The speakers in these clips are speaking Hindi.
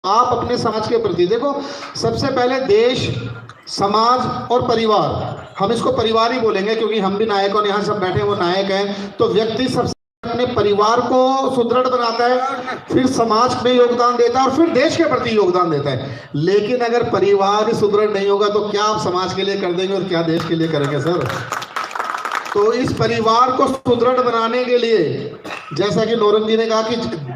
आप अपने समाज के प्रति देखो, सबसे पहले देश, समाज और परिवार, हम इसको परिवार ही बोलेंगे क्योंकि हम भी नायक और यहाँ सब बैठे वो नायक हैं। तो व्यक्ति सबसे अपने परिवार को सुदृढ़ बनाता है, फिर समाज में योगदान देता है और फिर देश के प्रति योगदान देता है। लेकिन अगर परिवार ही सुदृढ़ नहीं होगा तो क्या आप समाज के लिए कर देंगे और क्या देश के लिए करेंगे सर? तो इस परिवार को सुदृढ़ बनाने के लिए, जैसा कि नौरंग जी ने कहा कि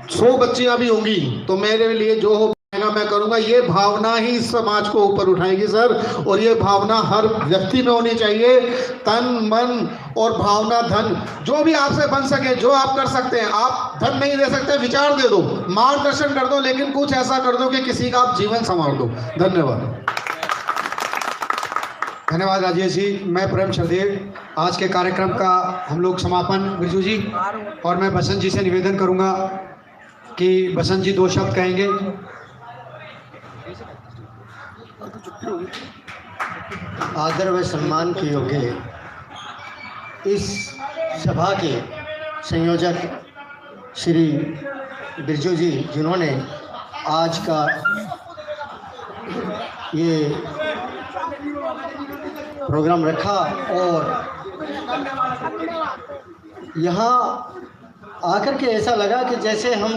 100 बच्चियां भी होंगी तो मेरे लिए जो हो पाएगा मैं करूंगा, ये भावना ही समाज को ऊपर उठाएगी सर। और ये भावना हर व्यक्ति में होनी चाहिए। तन मन और भावना, धन जो भी आपसे बन सके, जो आप कर सकते हैं। आप धन नहीं दे सकते, विचार दे दो, मार्गदर्शन कर दो, लेकिन कुछ ऐसा कर दो कि किसी का आप जीवन संवार दो। धन्यवाद। धन्यवाद राजेश जी। मैं प्रेम सरदेव, आज के कार्यक्रम का हम लोग समापन बिरजू जी और मैं बसंत जी से निवेदन करूंगा कि बसंत जी 2 शब्द कहेंगे। आदर व सम्मान के योग्य इस सभा के संयोजक श्री बिरजू जी, जिन्होंने आज का ये प्रोग्राम रखा और यहाँ आकर के ऐसा लगा कि जैसे हम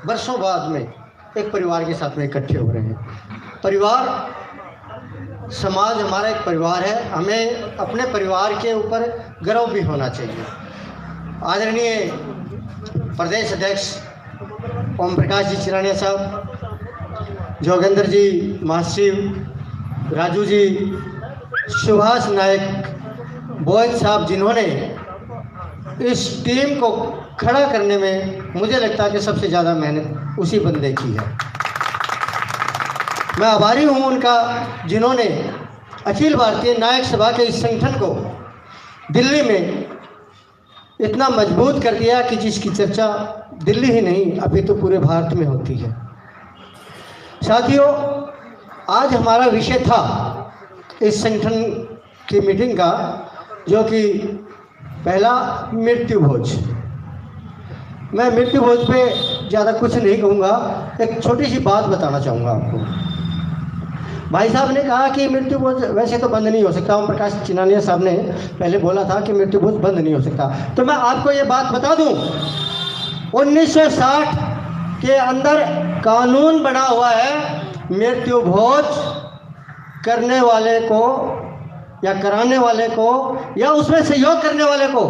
वर्षों बाद में एक परिवार के साथ में इकट्ठे हो रहे हैं। परिवार, समाज हमारा एक परिवार है, हमें अपने परिवार के ऊपर गर्व भी होना चाहिए। आदरणीय प्रदेश अध्यक्ष ओम प्रकाश जी चिरानिया साहब, जोगेंद्र जी महासचिव, राजू जी, सुभाष नायक, बोयल साहब, जिन्होंने इस टीम को खड़ा करने में मुझे लगता है कि सबसे ज़्यादा मेहनत उसी बंदे की है। मैं आभारी हूँ उनका, जिन्होंने अखिल भारतीय नायक सभा के इस संगठन को दिल्ली में इतना मजबूत कर दिया कि जिसकी चर्चा दिल्ली ही नहीं अभी तो पूरे भारत में होती है। साथियों, आज हमारा विषय था इस संगठन की मीटिंग का, जो कि पहला मृत्यु भोज। मैं मृत्यु भोज पे ज़्यादा कुछ नहीं कहूँगा, एक छोटी सी बात बताना चाहूँगा आपको। भाई साहब ने कहा कि मृत्यु भोज वैसे तो बंद नहीं हो सकता। ओम प्रकाश चिरानिया साहब ने पहले बोला था कि मृत्यु भोज बंद नहीं हो सकता। तो मैं आपको ये बात बता दूँ, 1960 के अंदर कानून बना हुआ है, मृत्यु भोज करने वाले को या कराने वाले को या उसमें सहयोग करने वाले को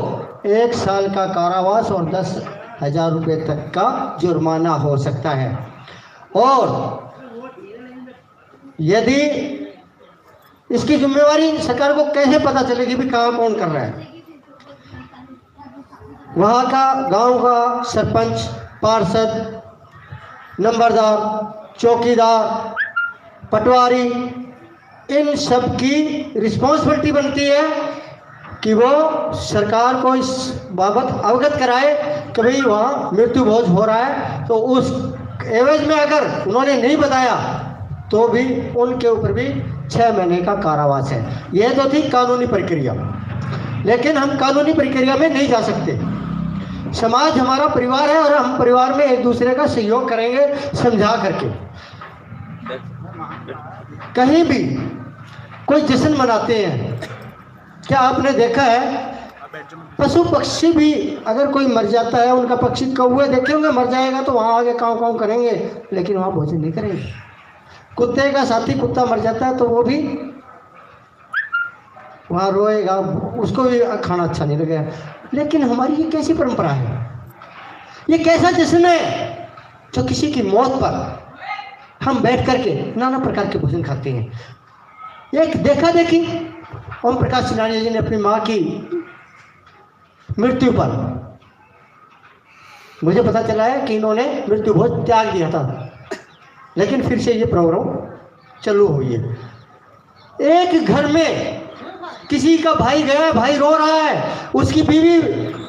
1 साल का कारावास और 10,000 रुपये तक का जुर्माना हो सकता है। और यदि इसकी जिम्मेवारी सरकार को कैसे पता चलेगी भी कहाँ कौन कर रहा है? वहाँ का गांव का सरपंच, पार्षद, नंबरदार, चौकीदार, पटवारी, इन सब की रिस्पॉन्सिबिलिटी बनती है कि वो सरकार को इस बाबत अवगत कराए कि भाई वहाँ मृत्यु भोज हो रहा है। तो उस एवज में अगर उन्होंने नहीं बताया तो भी उनके ऊपर भी 6 महीने का कारावास है। यह तो थी कानूनी प्रक्रिया, लेकिन हम कानूनी प्रक्रिया में नहीं जा सकते। समाज हमारा परिवार है और हम परिवार में एक दूसरे का सहयोग करेंगे समझा करके। कहीं भी कोई जश्न मनाते हैं, क्या आपने देखा है? पशु पक्षी भी अगर कोई मर जाता है, उनका पक्षी कौवे देखे होंगे मर जाएगा तो वहाँ आगे काँव काँव करेंगे, लेकिन वहाँ भोजन नहीं करेंगे। कुत्ते का साथी कुत्ता मर जाता है तो वो भी वहाँ रोएगा, उसको भी खाना अच्छा नहीं लगेगा। लेकिन हमारी ये कैसी परंपरा है? ये कैसा जश्न है जो किसी की मौत पर हम बैठ करके नाना प्रकार के भोजन खाते हैं? एक देखा देखी ओम प्रकाश चिरानिया जी ने अपनी माँ की मृत्यु पर, मुझे पता चला है कि इन्होंने मृत्यु भोज त्याग दिया था, लेकिन फिर से ये प्रोग्राम चालू हुई है। एक घर में किसी का भाई गया, भाई रो रहा है, उसकी बीवी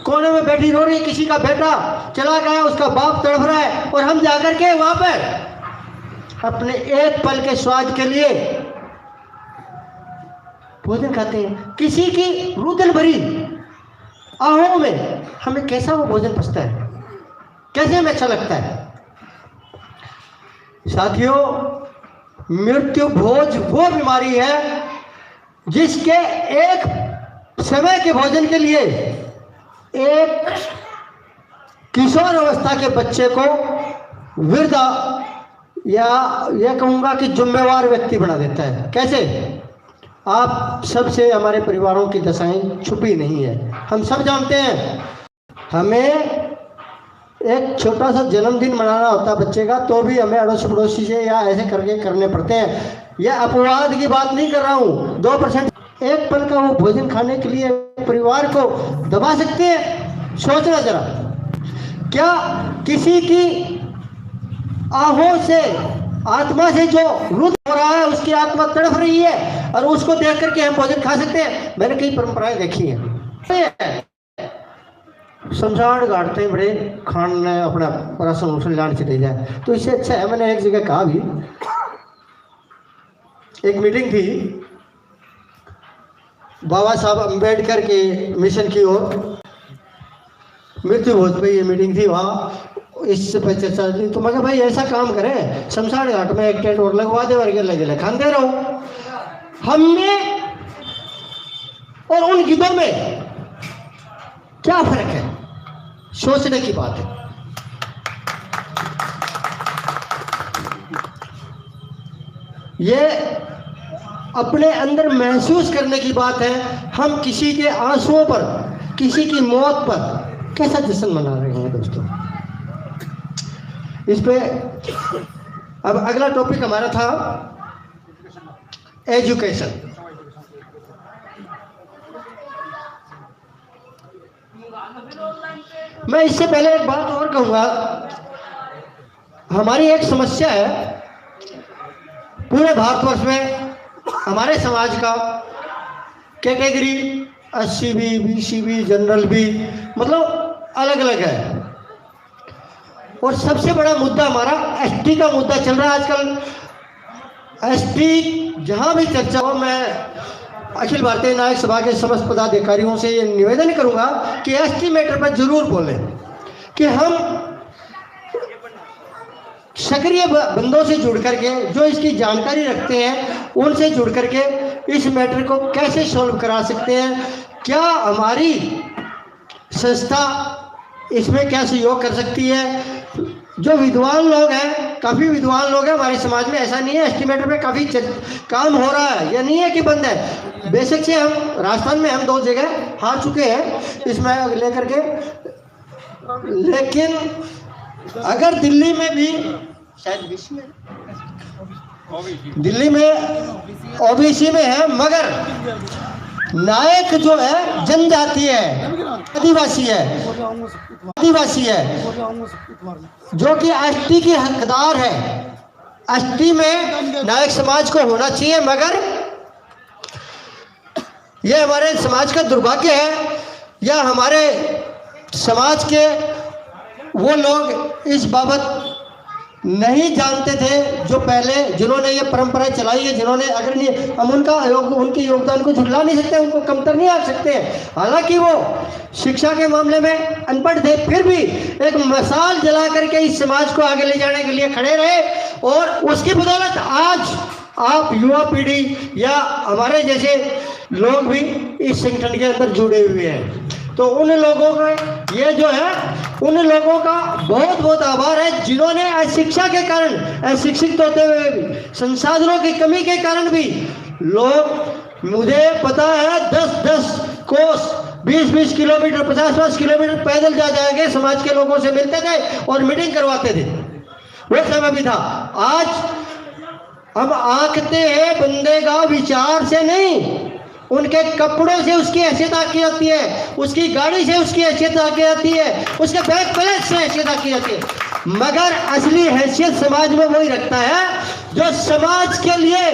कोने में बैठी रो रही है, किसी का बेटा चला गया, उसका बाप तड़प रहा है, और हम जाकर के वहां पर अपने एक पल के स्वाद के लिए भोजन खाते हैं। किसी की रुदन भरी आहों में हमें कैसा वो भोजन पचता है, कैसे हमें अच्छा लगता है? साथियों, मृत्यु भोज वो बीमारी है जिसके एक समय के भोजन के लिए एक किशोर अवस्था के बच्चे को वृद्धा या यह कहूँगा कि जिम्मेवार व्यक्ति बना देता है। कैसे? आप सबसे हमारे परिवारों की दशाएं छुपी नहीं है, हम सब जानते हैं। हमें एक छोटा सा जन्मदिन मनाना होता है बच्चे का, तो भी हमें अड़ोसी पड़ोसी से या ऐसे करके करने पड़ते हैं। यह अपवाद की बात नहीं कर रहा हूँ। 2% एक पल का वो भोजन खाने के लिए परिवार को दबा सकते हैं। सोचना जरा, क्या किसी की आहों से, आत्मा से जो रुद्र हो रहा है, उसकी आत्मा तड़प रही है और उसको देख करके हम भोजन खा सकते हैं? मैंने कई परंपराएं देखी हैं। शमशान गाड़ते हैं बड़े खान ने अपना राशन उसन लान चले जाए, तो इससे अच्छा है। मैंने एक जगह कहा भी, एक मीटिंग थी बाबा साहब अम्बेडकर के मिशन की ओर, मृत्यु भोज पे ये मीटिंग थी, वहाँ इससे पे चर्चा थी। तो मगर भाई ऐसा काम करें, शमशान घाट में एक टेंट और लगवा दे, वर्गे लगे खाते रहो। हमने और उन गिद्धों में क्या फर्क है? सोचने की बात है। ये अपने अंदर महसूस करने की बात है। हम किसी के आंसुओं पर, किसी की मौत पर कैसा जश्न मना रहे हैं दोस्तों? इस पे अब अगला टॉपिक हमारा था एजुकेशन। मैं इससे पहले एक बात और कहूँगा। हमारी एक समस्या है पूरे भारतवर्ष में, हमारे समाज का कैटेगरी 80 भी, BC भी, जनरल भी, मतलब अलग अलग है। और सबसे बड़ा मुद्दा हमारा ST का मुद्दा चल रहा है आजकल। ST जहाँ भी चर्चा हो, मैं अखिल भारतीय नायक सभा के समस्त पदाधिकारियों से ये निवेदन करूंगा कि ST मैटर पर जरूर बोलें कि हम सक्रिय बंदों से जुड़ करके, जो इसकी जानकारी रखते हैं, उनसे जुड़ करके इस मैटर को कैसे सॉल्व करा सकते हैं। क्या हमारी संस्था इसमें क्या सहयोग कर सकती है? जो विद्वान लोग हैं, काफ़ी विद्वान लोग हैं हमारे समाज में, ऐसा नहीं है एस्टिमेटर पे काफ़ी काम हो रहा है, यह नहीं है कि बंद है। बेशक से हम राजस्थान में हम 2 जगह हार चुके हैं इसमें लेकर के, लेकिन अगर दिल्ली में भी, शायद BC में, दिल्ली में OBC में है, मगर नायक जो है जनजाति है, आदिवासी है, जो कि ST की हकदार है। ST में नायक समाज को होना चाहिए, मगर यह हमारे समाज का दुर्भाग्य है, या हमारे समाज के वो लोग इस बाबत नहीं जानते थे जो पहले, जिन्होंने ये परंपरा चलाई है, जिन्होंने अग्रणी, हम उनके योगदान को झुठला नहीं सकते, उनको कमतर नहीं आ सकते। हालांकि वो शिक्षा के मामले में अनपढ़ थे, फिर भी एक मिसाल जला करके इस समाज को आगे ले जाने के लिए खड़े रहे, और उसकी बदौलत आज आप युवा पीढ़ी या हमारे जैसे लोग भी इस संगठन के अंदर जुड़े हुए हैं। तो उन लोगों का ये जो है, उन लोगों का बहुत बहुत आभार है जिन्होंने अशिक्षा के कारण, अशिक्षित होते हुए भी, संसाधनों की कमी के कारण भी लोग, मुझे पता है 10-10 कोस, 20-20 किलोमीटर, 50-50 किलोमीटर पैदल जाके समाज के लोगों से मिलते थे और मीटिंग करवाते थे। वो समय भी था। आज हम आंकते हैं बंदे का विचार से नहीं, उनके कपड़ों से उसकी हैसियत आकी जाती है, उसकी गाड़ी से उसकी हैसियत आकी जाती है, उसके बैंक बैलेंस से हैसियत आकी जाती है, मगर असली हैसियत समाज में वही रखता है जो समाज के लिए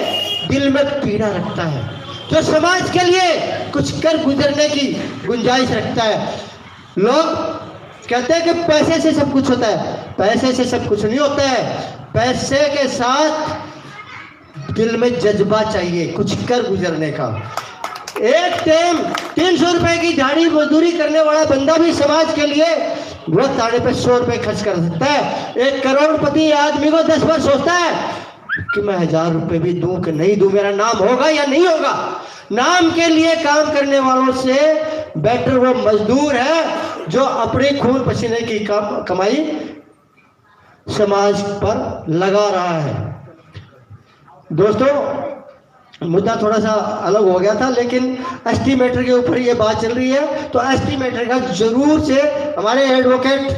दिल में पीड़ा रखता है, जो समाज के लिए कुछ कर गुजरने की गुंजाइश रखता है। लोग कहते हैं कि पैसे से सब कुछ होता है, पैसे से सब कुछ नहीं होता है। पैसे के साथ दिल में जज्बा चाहिए कुछ कर गुजरने का। एक टाइम 300 रुपए की झाड़ी मजदूरी करने वाला बंदा भी समाज के लिए जरूरत आने पे 100 रुपए खर्च कर सकता है। एक करोड़पति आदमी को 10 बार सोचता है कि मैं 1000 रुपए भी दूं कि नहीं दूं, मेरा नाम होगा या नहीं होगा। नाम के लिए काम करने वालों से बेटर वो मजदूर है जो अपने खून पसीने की कमाई समाज पर लगा रहा है। दोस्तों, मुद्दा थोड़ा सा अलग हो गया था, लेकिन एस्टीमेटर के ऊपर ये बात चल रही है, तो एस्टीमेटर का जरूर से हमारे एडवोकेट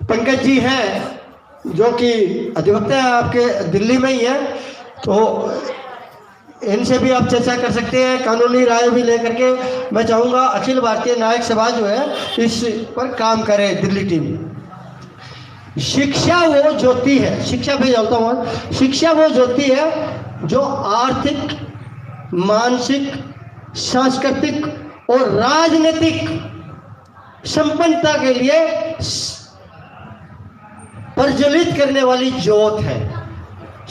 पंकज जी हैं, जो कि अधिवक्ता है आपके दिल्ली में ही है, तो इनसे भी आप चर्चा कर सकते हैं, कानूनी राय भी लेकर के। मैं चाहूँगा अखिल भारतीय न्यायिक सभा जो है इस पर काम करे, दिल्ली टीम। शिक्षा वो ज्योति है, शिक्षा पे जाता हूँ, शिक्षा वो ज्योति है जो आर्थिक, मानसिक, सांस्कृतिक और राजनीतिक संपन्नता के लिए प्रज्वलित करने वाली ज्योत है।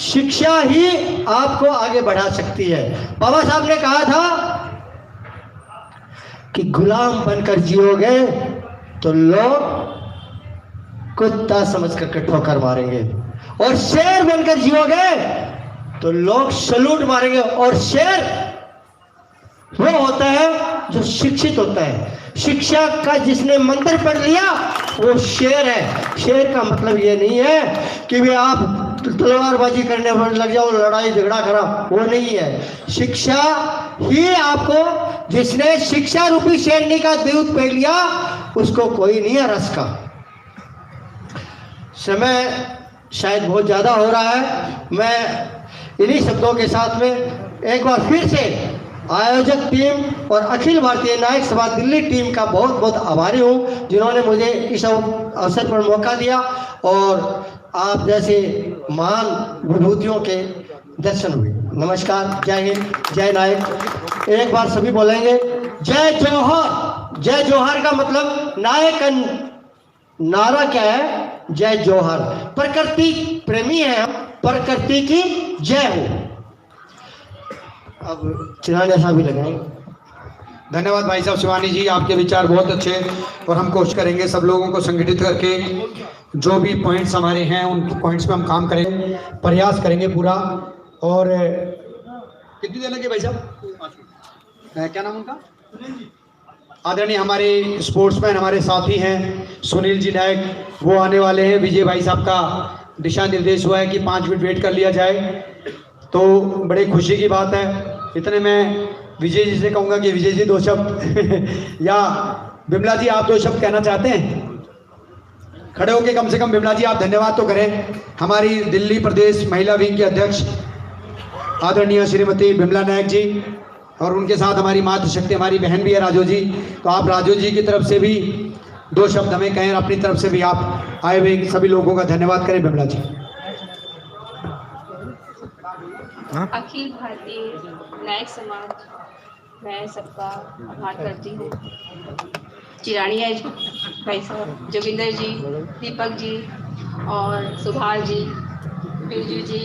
शिक्षा ही आपको आगे बढ़ा सकती है। बाबा साहब ने कहा था कि गुलाम बनकर जियोगे तो लोग कुत्ता समझकर ठोकर मारेंगे, और शेर बनकर जियोगे तो लोग सलूट मारेंगे। और शेर वो होता है जो शिक्षित होता है। शिक्षा का जिसने मंत्र पढ़ लिया वो शेर है। शेर का मतलब ये नहीं है कि वे आप तलवारबाजी करने पर लग जाओ, लड़ाई झगड़ा करा, वो नहीं है। शिक्षा ही आपको, जिसने शिक्षा रूपी शेरनी का दूध पी लिया उसको कोई नहीं है रस का। समय शायद बहुत ज़्यादा हो रहा है। मैं इन्हीं शब्दों के साथ में एक बार फिर से आयोजक टीम और अखिल भारतीय न्यायिक सभा दिल्ली टीम का बहुत बहुत आभारी हूँ, जिन्होंने मुझे इस अवसर पर मौका दिया और आप जैसे महान विभूतियों के दर्शन हुए। नमस्कार, जय हिंद, जय नायक। एक बार सभी बोलेंगे जय जौहर। जय जौहर का मतलब नायक का नारा क्या है? जय जौहर। प्रकृति प्रेमी है हम, प्रकृति की जय हो। अब चिराने साहब भी लगाएंगे। धन्यवाद भाई साहब शिवानी जी, आपके विचार बहुत अच्छे, और हम कोशिश करेंगे सब लोगों को संगठित करके जो भी पॉइंट्स हमारे हैं उन पॉइंट्स पे हम काम करेंगे, प्रयास करेंगे पूरा। और कितनी देर लगे भाई साहब? क्या नाम उनका? आदरणीय हमारे स्पोर्ट्समैन हमारे साथी हैं सुनील जी नायक, वो आने वाले हैं। विजय भाई साहब का दिशा निर्देश हुआ है कि 5 मिनट वेट कर लिया जाए, तो बड़े खुशी की बात है। इतने में विजय जी से कहूँगा कि विजय जी 2 शब्द या बिमला जी आप 2 शब्द कहना चाहते हैं? खड़े होके कम से कम बिमला जी आप धन्यवाद तो करें। हमारी दिल्ली प्रदेश महिला विंग की अध्यक्ष आदरणीय श्रीमती बिमला नायक जी, और उनके साथ हमारी मातृशक्ति हमारी बहन भी है राजू जी। तो आप राजू जी की तरफ से भी 2 शब्द हमें कहें, अपनी तरफ से भी आप आए हुए सभी लोगों का धन्यवाद करें। बिमला जी। अखिल भारतीय न्यायिक समाज, मैं सबका आभार करती हूँ। चिरानिया जी, भाई साहब, जोगिंदर जी, दीपक जी और सुभाष जी, बिरजू जी